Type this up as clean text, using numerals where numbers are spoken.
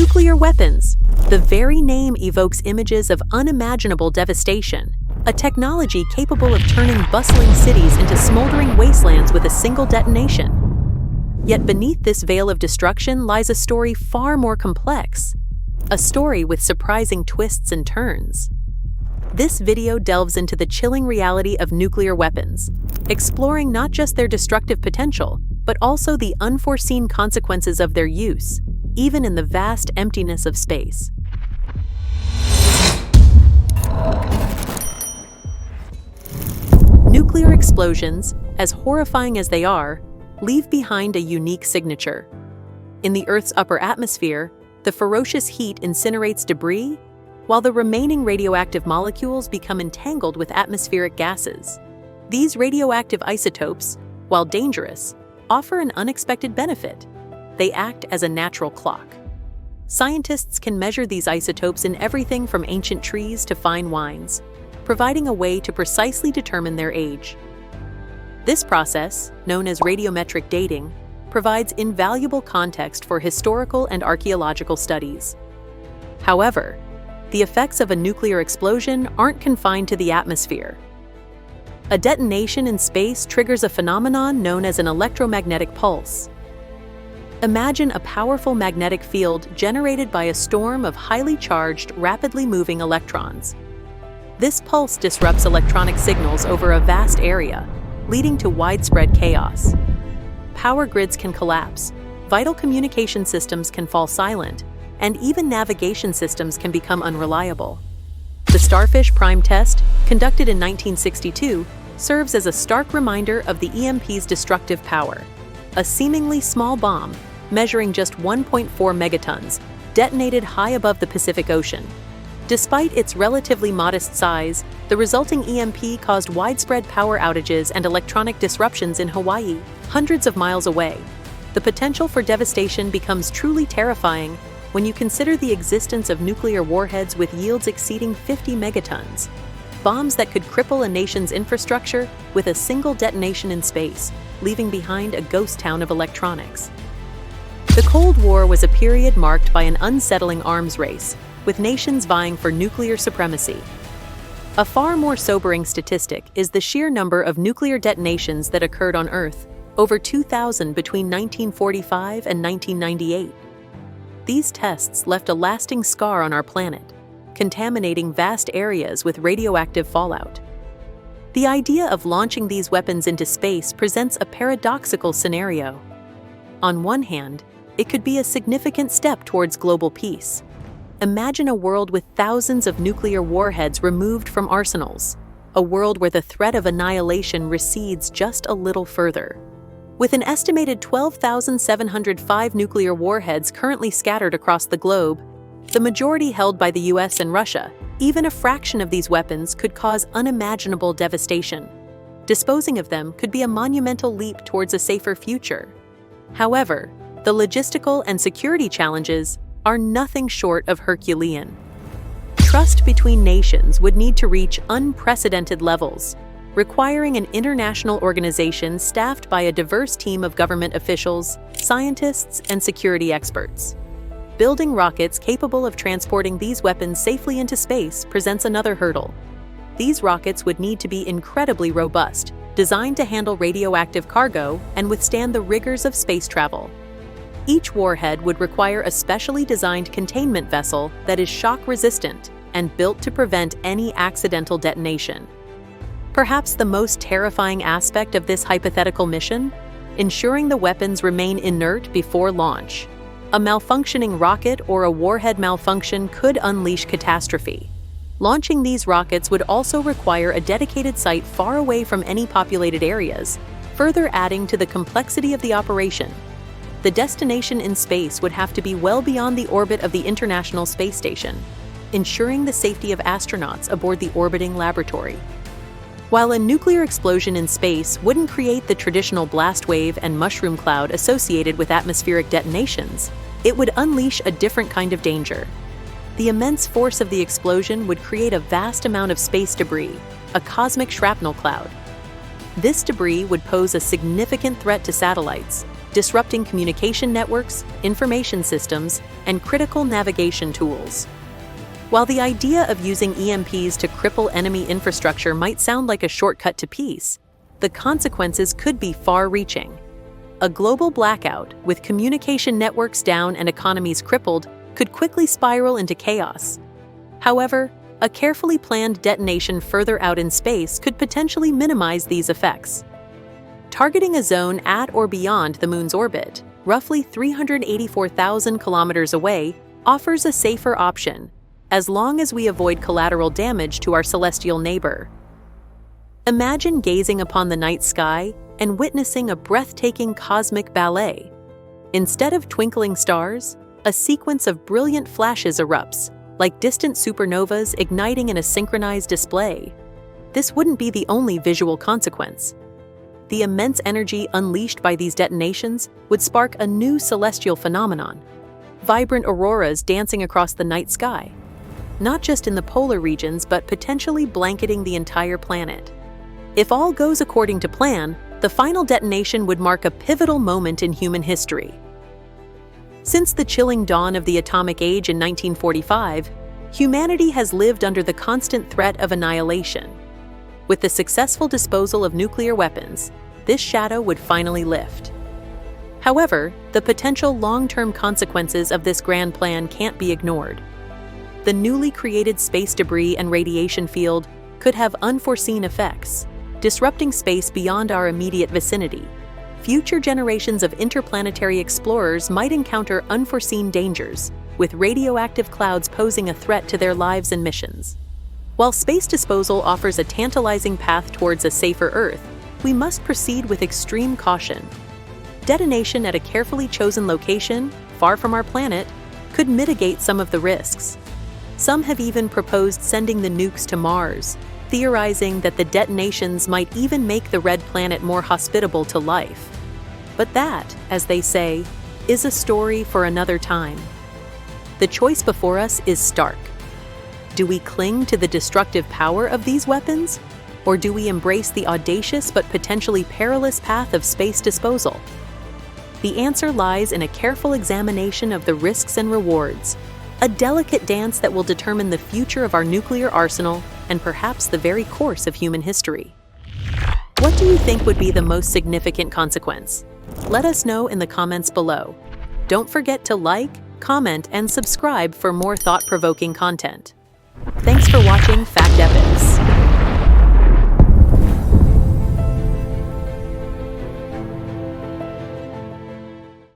Nuclear weapons. The very name evokes images of unimaginable devastation, a technology capable of turning bustling cities into smoldering wastelands with a single detonation. Yet beneath this veil of destruction lies a story far more complex, a story with surprising twists and turns. This video delves into the chilling reality of nuclear weapons, exploring not just their destructive potential, but also the unforeseen consequences of their use, even in the vast emptiness of space. Nuclear explosions, as horrifying as they are, leave behind a unique signature. In the Earth's upper atmosphere, the ferocious heat incinerates debris, while the remaining radioactive molecules become entangled with atmospheric gases. These radioactive isotopes, while dangerous, offer an unexpected benefit. They act as a natural clock. Scientists can measure these isotopes in everything from ancient trees to fine wines, providing a way to precisely determine their age. This process, known as radiometric dating, provides invaluable context for historical and archaeological studies. However, the effects of a nuclear explosion aren't confined to the atmosphere. A detonation in space triggers a phenomenon known as an electromagnetic pulse. Imagine a powerful magnetic field generated by a storm of highly charged, rapidly moving electrons. This pulse disrupts electronic signals over a vast area, leading to widespread chaos. Power grids can collapse, vital communication systems can fall silent, and even navigation systems can become unreliable. The Starfish Prime test, conducted in 1962, serves as a stark reminder of the EMP's destructive power. A seemingly small bomb, measuring just 1.4 megatons, detonated high above the Pacific Ocean. Despite its relatively modest size, the resulting EMP caused widespread power outages and electronic disruptions in Hawaii, hundreds of miles away. The potential for devastation becomes truly terrifying when you consider the existence of nuclear warheads with yields exceeding 50 megatons. Bombs that could cripple a nation's infrastructure with a single detonation in space, leaving behind a ghost town of electronics. The Cold War was a period marked by an unsettling arms race, with nations vying for nuclear supremacy. A far more sobering statistic is the sheer number of nuclear detonations that occurred on Earth, over 2,000 between 1945 and 1998. These tests left a lasting scar on our planet, contaminating vast areas with radioactive fallout. The idea of launching these weapons into space presents a paradoxical scenario. On one hand, it could be a significant step towards global peace. Imagine a world with thousands of nuclear warheads removed from arsenals, a world where the threat of annihilation recedes just a little further. With an estimated 12,705 nuclear warheads currently scattered across the globe, the majority held by the US and Russia, even a fraction of these weapons could cause unimaginable devastation. Disposing of them could be a monumental leap towards a safer future. However, the logistical and security challenges are nothing short of Herculean. Trust between nations would need to reach unprecedented levels, requiring an international organization staffed by a diverse team of government officials, scientists, and security experts. Building rockets capable of transporting these weapons safely into space presents another hurdle. These rockets would need to be incredibly robust, designed to handle radioactive cargo and withstand the rigors of space travel. Each warhead would require a specially designed containment vessel that is shock-resistant and built to prevent any accidental detonation. Perhaps the most terrifying aspect of this hypothetical mission? Ensuring the weapons remain inert before launch. A malfunctioning rocket or a warhead malfunction could unleash catastrophe. Launching these rockets would also require a dedicated site far away from any populated areas, further adding to the complexity of the operation. The destination in space would have to be well beyond the orbit of the International Space Station, ensuring the safety of astronauts aboard the orbiting laboratory. While a nuclear explosion in space wouldn't create the traditional blast wave and mushroom cloud associated with atmospheric detonations, it would unleash a different kind of danger. The immense force of the explosion would create a vast amount of space debris, a cosmic shrapnel cloud. This debris would pose a significant threat to satellites, disrupting communication networks, information systems, and critical navigation tools. While the idea of using EMPs to cripple enemy infrastructure might sound like a shortcut to peace, the consequences could be far-reaching. A global blackout, with communication networks down and economies crippled, could quickly spiral into chaos. However, a carefully planned detonation further out in space could potentially minimize these effects. Targeting a zone at or beyond the Moon's orbit, roughly 384,000 kilometers away, offers a safer option, as long as we avoid collateral damage to our celestial neighbor. Imagine gazing upon the night sky and witnessing a breathtaking cosmic ballet. Instead of twinkling stars, a sequence of brilliant flashes erupts, like distant supernovas igniting in a synchronized display. This wouldn't be the only visual consequence. The immense energy unleashed by these detonations would spark a new celestial phenomenon, vibrant auroras dancing across the night sky, not just in the polar regions but potentially blanketing the entire planet. If all goes according to plan, the final detonation would mark a pivotal moment in human history. Since the chilling dawn of the atomic age in 1945, humanity has lived under the constant threat of annihilation. With the successful disposal of nuclear weapons, this shadow would finally lift. However, the potential long-term consequences of this grand plan can't be ignored. The newly created space debris and radiation field could have unforeseen effects, disrupting space beyond our immediate vicinity. Future generations of interplanetary explorers might encounter unforeseen dangers, with radioactive clouds posing a threat to their lives and missions. While space disposal offers a tantalizing path towards a safer Earth, we must proceed with extreme caution. Detonation at a carefully chosen location, far from our planet, could mitigate some of the risks. Some have even proposed sending the nukes to Mars, theorizing that the detonations might even make the red planet more hospitable to life. But that, as they say, is a story for another time. The choice before us is stark. Do we cling to the destructive power of these weapons, or do we embrace the audacious but potentially perilous path of space disposal? The answer lies in a careful examination of the risks and rewards, a delicate dance that will determine the future of our nuclear arsenal and perhaps the very course of human history. What do you think would be the most significant consequence? Let us know in the comments below. Don't forget to like, comment, and subscribe for more thought-provoking content. Thanks for watching Fact Epics.